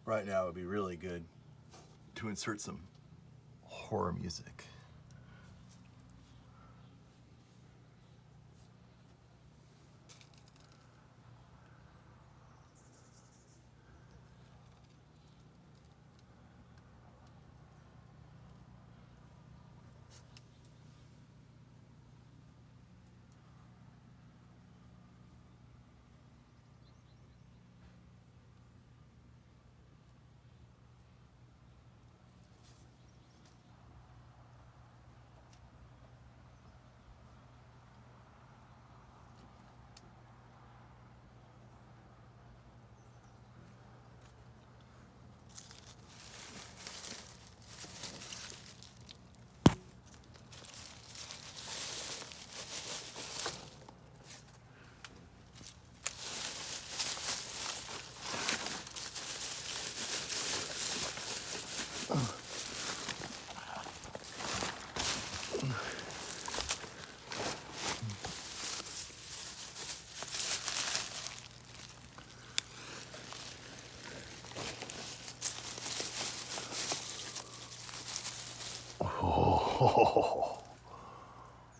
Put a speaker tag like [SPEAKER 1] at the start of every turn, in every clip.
[SPEAKER 1] right now it would be really good to insert some horror music.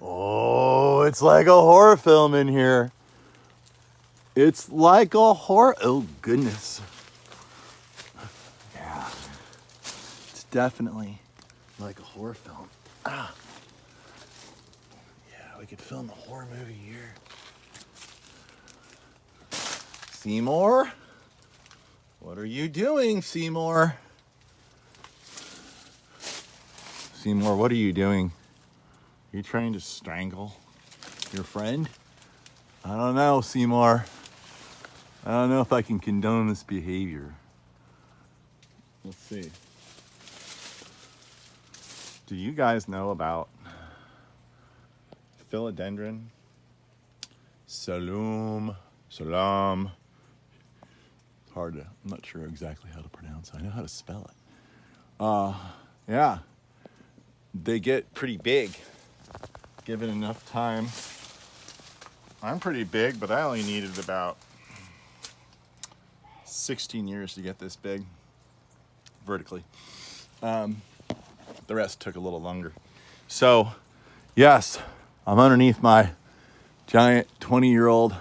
[SPEAKER 1] Oh, it's like a horror film in here. It's like a horror. Oh, goodness. Yeah. It's definitely like a horror film. Ah. Yeah, we could film a horror movie here. Seymour? What are you doing, Seymour? Seymour, what are you doing? Are you trying to strangle your friend? I don't know, Seymour. I don't know if I can condone this behavior. Let's see. Do you guys know about Philodendron, selloum? It's hard to, I'm not sure exactly how to pronounce it. I know how to spell it. Yeah, they get pretty big given enough time. I'm pretty big, but I only needed about 16 years to get this big vertically. The rest took a little longer. So, yes, I'm underneath my giant 20-year-old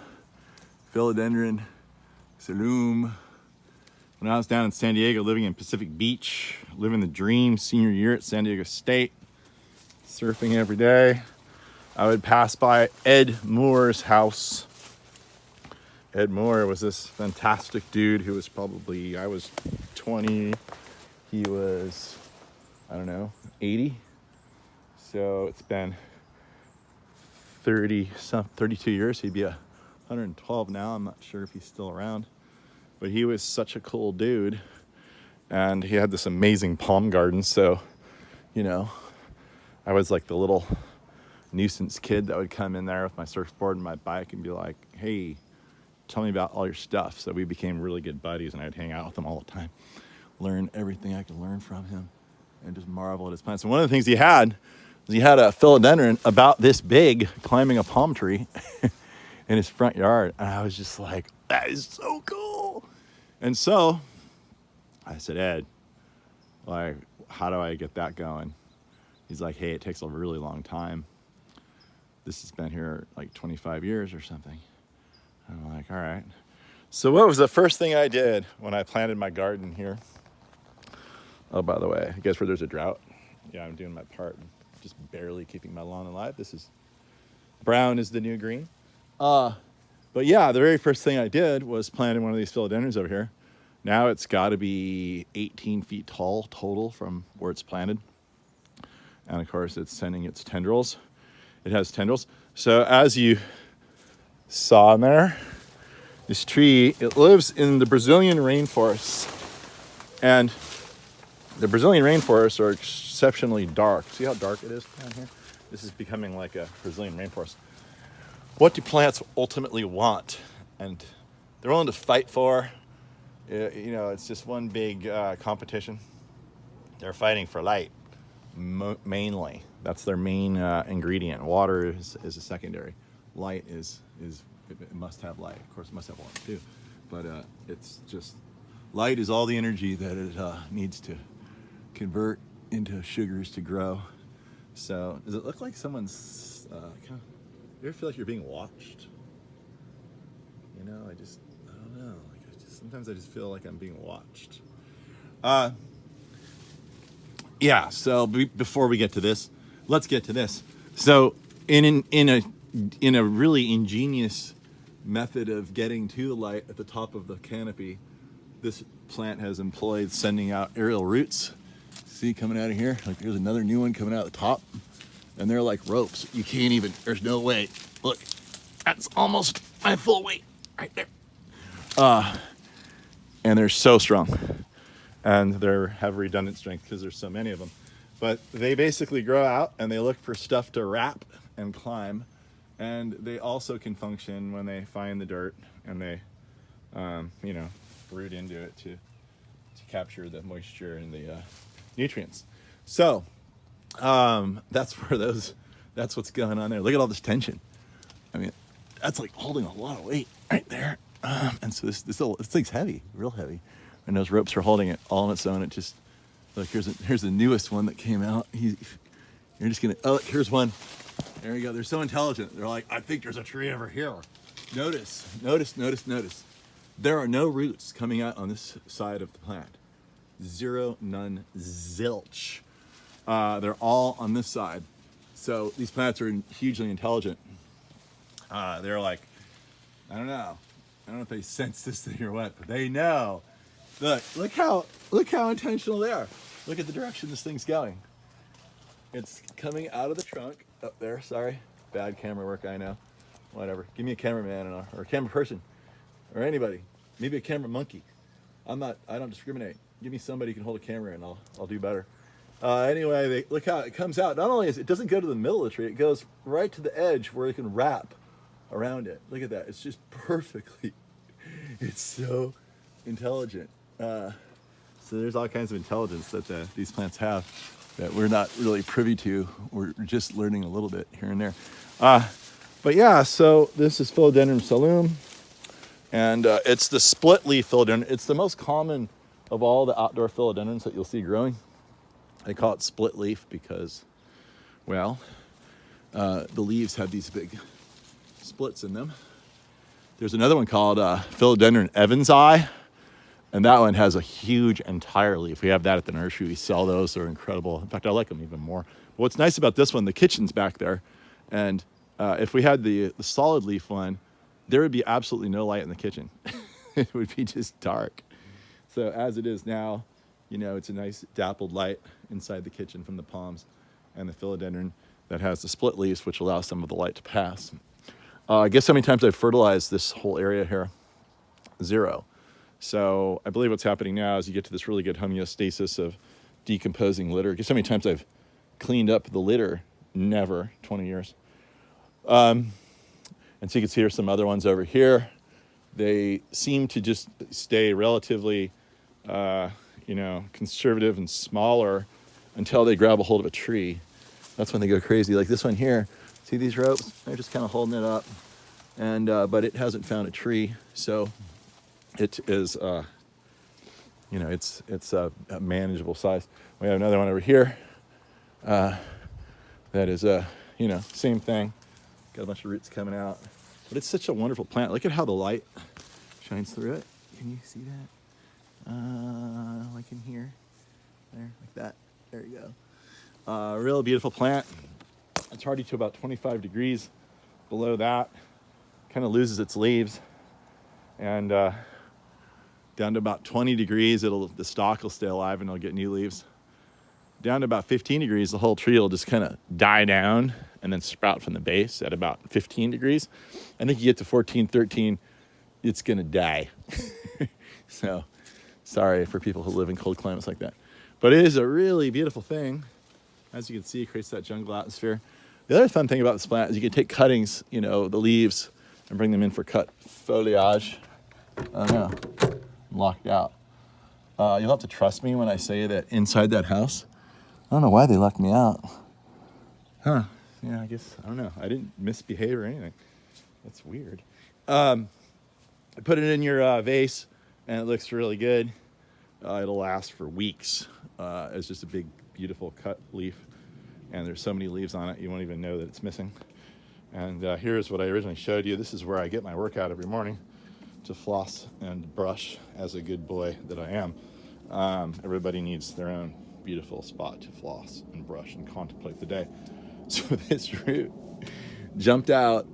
[SPEAKER 1] Philodendron selloum. When I was down in San Diego living in Pacific Beach, living the dream senior year at San Diego State, surfing every day, I would pass by Ed Moore's house. Ed Moore was this fantastic dude who was probably, I was 20, he was, I don't know, 80. So it's been 32 years. He'd be 112 now. I'm not sure if he's still around. But he was such a cool dude. And he had this amazing palm garden. So, you know, I was like the little nuisance kid that would come in there with my surfboard and my bike and be like, hey, tell me about all your stuff. So we became really good buddies, and I'd hang out with him all the time, learn everything I could learn from him, and just marvel at his plants. And one of the things he had was he had a philodendron about this big climbing a palm tree in his front yard. And I was just like, that is so cool. And so I said, Ed, like, how do I get that going? He's like, hey, it takes a really long time. This has been here like 25 years or something. I'm like, all right. So what was the first thing I did when I planted my garden here? Oh, by the way, guess where there's a drought? Yeah, I'm doing my part, just barely keeping my lawn alive. This is, brown is the new green. But yeah, the very first thing I did was planted one of these philodendrons over here. Now it's got to be 18 feet tall total from where it's planted. And of course, it's sending its tendrils. It has tendrils. So as you saw in there, this tree, it lives in the Brazilian rainforests. And the Brazilian rainforests are exceptionally dark. See how dark it is down here? This is becoming like a Brazilian rainforest. What do plants ultimately want? And they're willing to fight for. You know, it's just one big competition. They're fighting for light, mainly. That's their main ingredient. Water is a secondary. Light is it must have light. Of course, it must have water too. But it's just Light is all the energy that it needs to convert into sugars to grow. So does it look like someone's you ever feel like you're being watched? You know, I don't know. Sometimes I just feel like I'm being watched. Yeah, so before we get to this, let's get to this. So in a really ingenious method of getting to the light at the top of the canopy, this plant has employed sending out aerial roots. See, coming out of here, like there's another new one coming out the top, and they're like ropes. You can't even, there's no way. Look, that's almost my full weight right there. And they're so strong, and they have redundant strength because there's so many of them. But they basically grow out and they look for stuff to wrap and climb, and they also can function when they find the dirt and they, root into it to capture the moisture and the nutrients. So that's what's going on there. Look at all this tension. I mean, that's like holding a lot of weight right there. And so this thing's heavy, real heavy. And those ropes are holding it all on its own. It just, look, here's the newest one that came out. You're just gonna, oh, look, here's one. There you go. They're so intelligent. They're like, I think there's a tree over here. Notice. There are no roots coming out on this side of the plant. Zero, none, zilch. They're all on this side. So these plants are hugely intelligent. They're like, I don't know if they sense this thing or what, but they know. Look how intentional they are. Look at the direction this thing's going. It's coming out of the trunk up there. Sorry, bad camera work, I know. Whatever. Give me a cameraman or a camera person or anybody. Maybe a camera monkey. I don't discriminate. Give me somebody who can hold a camera and I'll do better. Anyway, look how it comes out. Not only it doesn't go to the middle of the tree, it goes right to the edge where it can wrap around it. Look at that. It's just perfectly. It's so intelligent. So there's all kinds of intelligence that these plants have that we're not really privy to. We're just learning a little bit here and there. But yeah, so this is Philodendron selloum, and it's the split leaf philodendron. It's the most common of all the outdoor philodendrons that you'll see growing. They call it split leaf because, well, the leaves have these big splits in them. There's another one called Philodendron Evans eye, and that one has a huge entire leaf. We have that at the nursery. We sell those. They're incredible. In fact, I like them even more. But what's nice about this one, the kitchen's back there, and if we had the solid leaf one, there would be absolutely no light in the kitchen. It would be just dark. So as it is now, it's a nice dappled light inside the kitchen from the palms and the philodendron that has the split leaves, which allows some of the light to pass. Guess how many times I've fertilized this whole area here? 0. So I believe what's happening now is you get to this really good homeostasis of decomposing litter. Guess how many times I've cleaned up the litter? Never. 20 years. And so you can see there's some other ones over here. They seem to just stay relatively, conservative and smaller until they grab a hold of a tree. That's when they go crazy. Like this one here. See these ropes? They're just kind of holding it up, and but it hasn't found a tree, so it is, it's a manageable size. We have another one over here. That is same thing. Got a bunch of roots coming out, but it's such a wonderful plant. Look at how the light shines through it. Can you see that? Like in here, there, like that. There you go. Real beautiful plant. It's already to about 25 degrees. Below that, kind of loses its leaves, and down to about 20 degrees, the stalk will stay alive and it'll get new leaves. Down to about 15 degrees, the whole tree will just kind of die down and then sprout from the base at about 15 degrees. I think you get to 14, 13, it's going to die. So sorry for people who live in cold climates like that. But it is a really beautiful thing. As you can see, it creates that jungle atmosphere. The other fun thing about this plant is you can take cuttings, the leaves, and bring them in for cut foliage. Oh no, I'm locked out. You'll have to trust me when I say that inside that house, I don't know why they locked me out. Huh, yeah, I don't know. I didn't misbehave or anything. That's weird. Put it in your vase, and it looks really good. It'll last for weeks. It's just a big, beautiful cut leaf. And there's so many leaves on it, you won't even know that it's missing. And here's what I originally showed you. This is where I get my workout every morning, to floss and brush as a good boy that I am. Everybody needs their own beautiful spot to floss and brush and contemplate the day. So this root jumped out.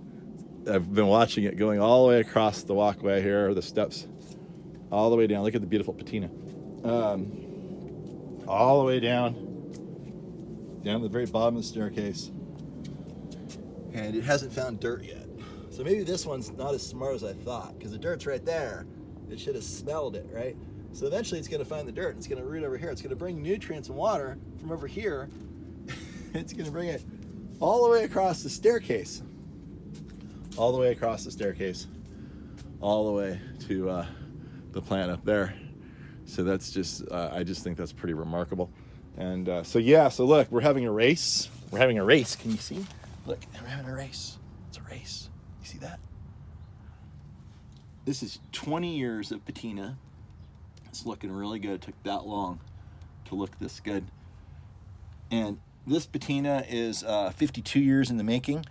[SPEAKER 1] I've been watching it going all the way across the walkway here, the steps, all the way down. Look at the beautiful patina. All the way down to the very bottom of the staircase. And it hasn't found dirt yet. So maybe this one's not as smart as I thought, because the dirt's right there. It should have smelled it, right? So eventually it's going to find the dirt. It's going to root over here. It's going to bring nutrients and water from over here. It's going to bring it all the way across the staircase. All the way across the staircase. All the way to the plant up there. So that's just, I just think that's pretty remarkable. And so look, we're having a race. We're having a race. Can you see? Look, we're having a race. It's a race. You see that? This is 20 years of patina. It's looking really good. It took that long to look this good. And this patina is 52 years in the making.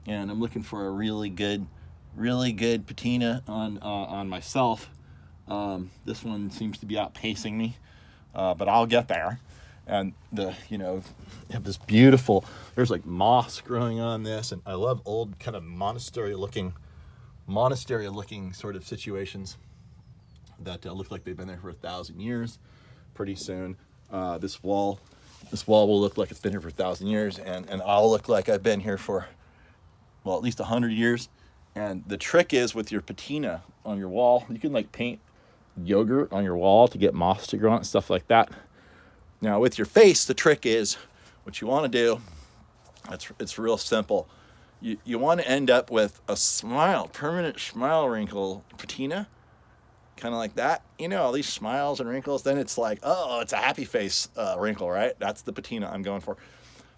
[SPEAKER 1] And I'm looking for a really good patina on myself. This one seems to be outpacing me, but I'll get there. And have this beautiful, there's like moss growing on this, and I love old kind of monastery looking sort of situations that look like they've been there for 1,000 years. Pretty soon, this wall will look like it's been here for 1,000 years, and I'll look like I've been here for, well, at least 100 years. And the trick is, with your patina on your wall, you can like paint yogurt on your wall to get moss to grow on it, stuff like that. Now with your face, the trick is, what you want to do, it's real simple. You want to end up with a smile, permanent smile wrinkle patina, kind of like that. All these smiles and wrinkles, then it's like, oh, it's a happy face wrinkle, right? That's the patina I'm going for.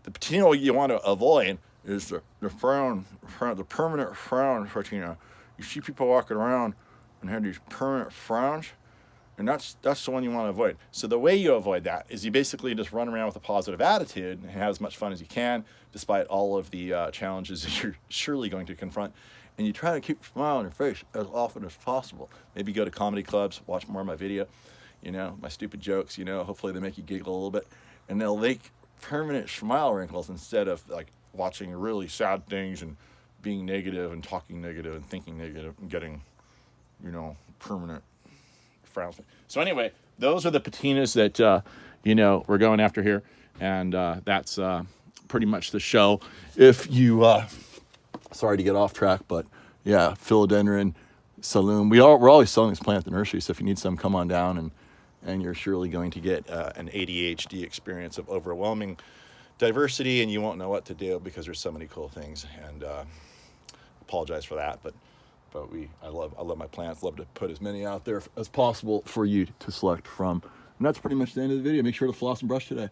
[SPEAKER 1] The patina you want to avoid is the frown, the permanent frown patina. You see people walking around and have these permanent frowns, and that's the one you want to avoid. So the way you avoid that is you basically just run around with a positive attitude and have as much fun as you can, despite all of the challenges that you're surely going to confront. And you try to keep a smile on your face as often as possible. Maybe go to comedy clubs, watch more of my video, my stupid jokes, hopefully they make you giggle a little bit. And they'll make permanent smile wrinkles instead of like watching really sad things and being negative and talking negative and thinking negative and getting, permanent frowns. So anyway, those are the patinas that, we're going after here. And that's pretty much the show. If you, sorry to get off track, but yeah, Philodendron, selloum. We're always selling this plant at the nursery, so if you need some, come on down, and you're surely going to get an ADHD experience of overwhelming diversity, and you won't know what to do because there's so many cool things. And apologize for that, but I love my plants. Love to put as many out there as possible for you to select from. And that's pretty much the end of the video. Make sure to floss and brush today.